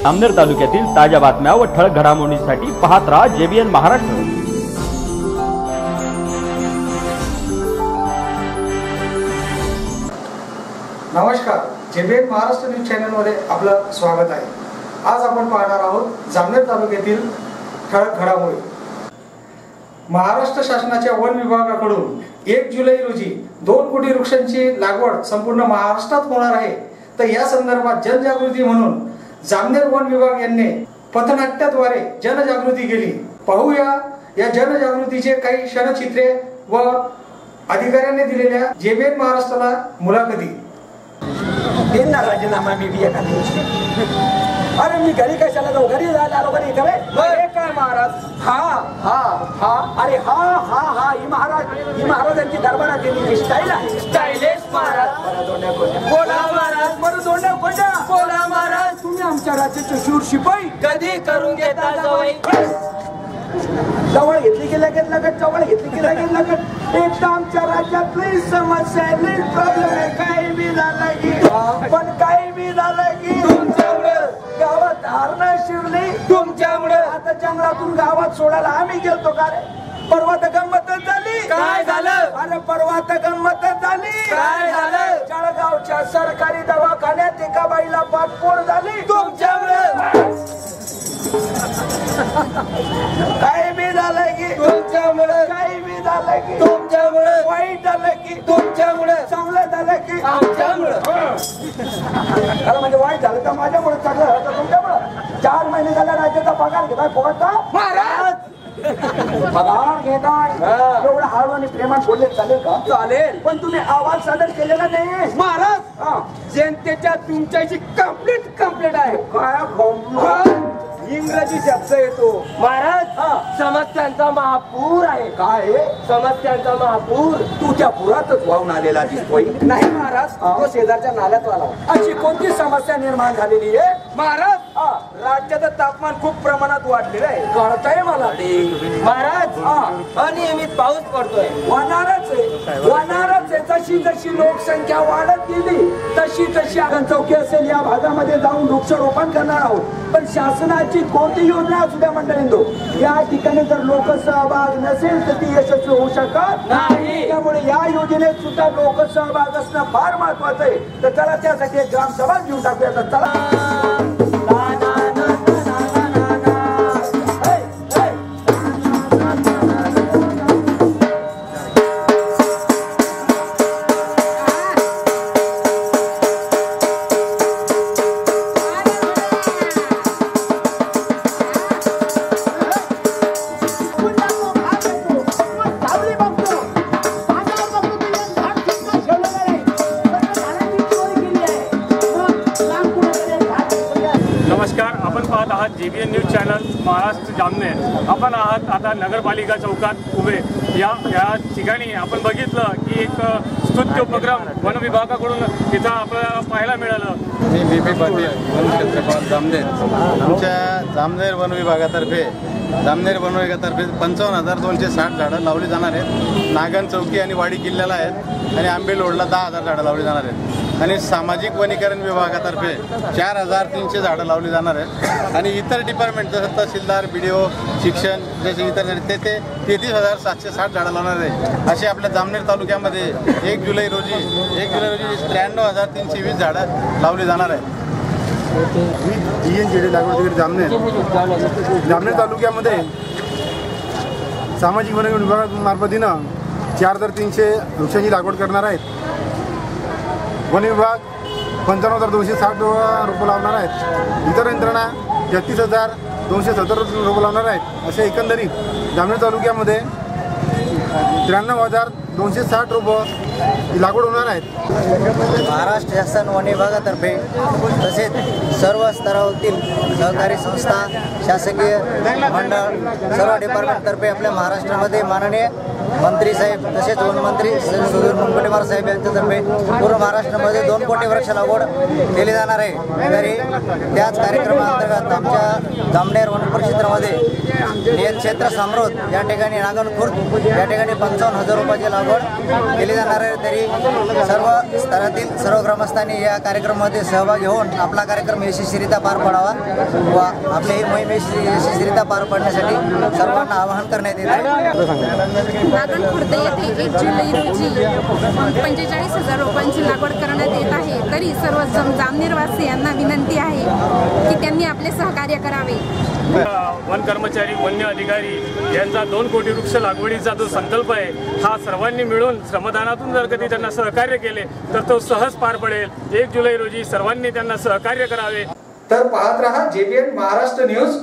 जामनेर तालुक्यातील ताज्या बातम्या व ठळक घडामोडींसाठी पाहत राहा JBN महाराष्ट्र। नमस्कार, JBN महाराष्ट्र न्यूज चॅनल मध्ये आपलं स्वागत आहे। आज आपण पाहणार आहोत जामनेर तालुक्यातील ठळक घडामोडी। महाराष्ट्र शासनाच्या वन विभागाकडून 1 जुलै रोजी 2 कोटी वृक्षांची लागवड संपूर्ण महाराष्ट्रात होणार आहे। तर या संदर्भात जनजागृती म्हणून जामनेर वन विभाग यांनी पथनाट्याद्वारे जनजागृती केली। पाहूया या जनजागृतीचे काही क्षणचित्रे व अधिकाऱ्यांनी दिलेल्या JBN महाराष्ट्राला मुलाखती। देना राजीनामा मी भी एका दिवशी। अरे मी घरी कशाला जाऊ, घरी जायला आलो घरी इथे काय महाराज। हा हा हा अरे हा हा हा ही महाराजांची दरबाराची स्टाईल आहे। स्टाईलिश महाराज बोला महाराज, बरं दोंड्या कोणत्या बोला महाराज। तुम्ही आमच्या राज्याचे शूर शिपाई कधी करून घेता जावई। जवळ घेतली की लगेच जवळ घेतली की लगेच एकदा आमच्या राज्यातली समस्या आहे, प्रॉब्लेम आहे। काही बी झालं की पण काही बी झालं की तुमच्यामुळे गावात हारणं शिरली तुमच्यामुळे। आता जंगलातून गावात सोडायला आम्ही गेलतो का रे? परवा तर गंमतच झाली। काय झालं? अरे परवा तर गंमतच झाली। काय झालं? जळगावच्या सरकारी दवाखान्यात एका बाईला पाठपोड झाली तुमच्यामुळे। काही बी झालं की तुमच्यामुळे, काही बी झालं की तुमच्यामुळे, वाईट झालं की तुमच्यामुळे, चांगलं झालं की आमच्यामुळे। अरे म्हणजे वाईट झालं तर माझ्यामुळे, चांगलं झालं तर तुमच्यामुळे। 4 महिने झाले राज्याचा पगार घेताय फुकटचा महाराज। पगार घेताय एवढं हळू आणि प्रेमात बोलले चालेल का? चालेल, पण तुम्ही आवाज सादर केलेला नाही महाराज। जनतेच्या तुमच्याशी कंप्लीट आहे। काय इंग्रजी शब्द येतो महाराज। समस्यांचा महापूर आहे। काय समस्यांचा महापूर? तू त्या पुरातच वाहून आलेला दिसतोय। नाही महाराज, तो शेजारच्या नाल्यात वाला। अशी कोणती समस्या निर्माण झालेली आहे महाराज? राज्याचं तापमान खूप प्रमाणात वाढलेलं आहे, कळतंय मला महाराज। अनियमित पाऊस पडतोय, वाढणारच आहे। जशी जशी लोकसंख्या वाढत गेली तशी चौकी असेल या भागामध्ये जाऊन वृक्षारोपण करणार आहोत। पण शासनाची कोणती योजना असू द्या मंडळींनो, या ठिकाणी जर लोकसहभाग नसेल तर ती यशस्वी होऊ शकत नाही। त्यामुळे या योजनेत सुद्धा लोकसहभाग असणं फार महत्वाचं आहे। तर चला त्यासाठी एक ग्रामसभा घेऊन टाकूया। चला JBN news channel Maharashtra Jamner. आपण आहात आता नगरपालिका चौकात उभे। या ठिकाणी आपण बघितलं की एक स्तुत्य उपक्रम वन विभागाकडून तिथं आपल्याला पाहायला मिळालं। मी BP पाटील, वन क्षेत्रपाल जामनेर। आमच्या जामनेर वन विभागातर्फे 55,260 झाडं लावली जाणार आहेत। नागन चौकी आणि वाडी किल्ल्याला आहेत आणि आंबे रोडला 10,000 झाडं लावली जाणार आहेत। आणि सामाजिक वनीकरण विभागातर्फे 4,300 झाडं लावली जाणार आहेत। आणि इतर डिपार्टमेंट जसं तहसीलदार, BDO, शिक्षण जसे इतर ते 33,760 झाडं लावणार आहे। असे आपल्या जामनेर तालुक्यामध्ये 1 जुलै रोजी 93,320 झाडं लावली जाणार आहेत। मी लागवड जामनेर तालुक्यामध्ये सामाजिक वनीकरण विभागामार्फतीनं 4,300 वृक्षांची लागवड करणार आहेत। वन विभाग 55,260 रोपं लावणार आहेत। इतर यंत्रणा 33,270 रोपं लावणार आहेत। असे एकंदरीत जामनेर तालुक्यामध्ये 93,260 रोपं लागवड होणार आहेत। महाराष्ट्र शासन वन विभागातर्फे तसेच सर्व स्तरावरील सहकारी संस्था, शासकीय मंडळ, सर्व डिपार्टमेंटतर्फे आपल्या महाराष्ट्रामध्ये माननीय मंत्री साहेब तसेच वनमंत्री सुधीर मुनगंटीवार साहेब यांच्यातर्फे पूर्ण महाराष्ट्रामध्ये 2 कोटी वृक्ष लागवड केली जाणार आहे. तरी त्याच कार्यक्रमाअंतर्गत आमच्या जामनेर वन परिक्षेत्रामध्ये हे क्षेत्र समृद्ध या ठिकाणी नागनखुर्द या ठिकाणी 55,000 रुपयाची लागवड केली जाणार आहे. तरी सर्व स्तरातील सर्व ग्रामस्थांनी या कार्यक्रमामध्ये सहभागी होऊन आपला कार्यक्रम यशस्वीरित्या पार पाडावा व आपली ही मोहीम यशस्वीरित्या पार पाडण्यासाठी सर्वांना आवाहन करण्यात येत आहे. नागनखुर्द येथे 1 जुलै रोजी 45,000 रोपांची लागवड करण्यात येत आहे. तरी सर्व जामनेरवासी यांना विनंती आहे की त्यांनी आपले सहकार्य करावे. वन कर्मचारी वन्य अधिकारी यांचा 2 कोटी वृक्ष लागवडीचा जो संकल्प आहे हा सर्वांनी मिळून श्रमदानातून जर कधी त्यांना सहकार्य केले तर तो सहज पार पडेल. 1 जुलै रोजी सर्वांनी त्यांना सहकार्य करावे. तर पाहत रहा JBN महाराष्ट्र न्यूज.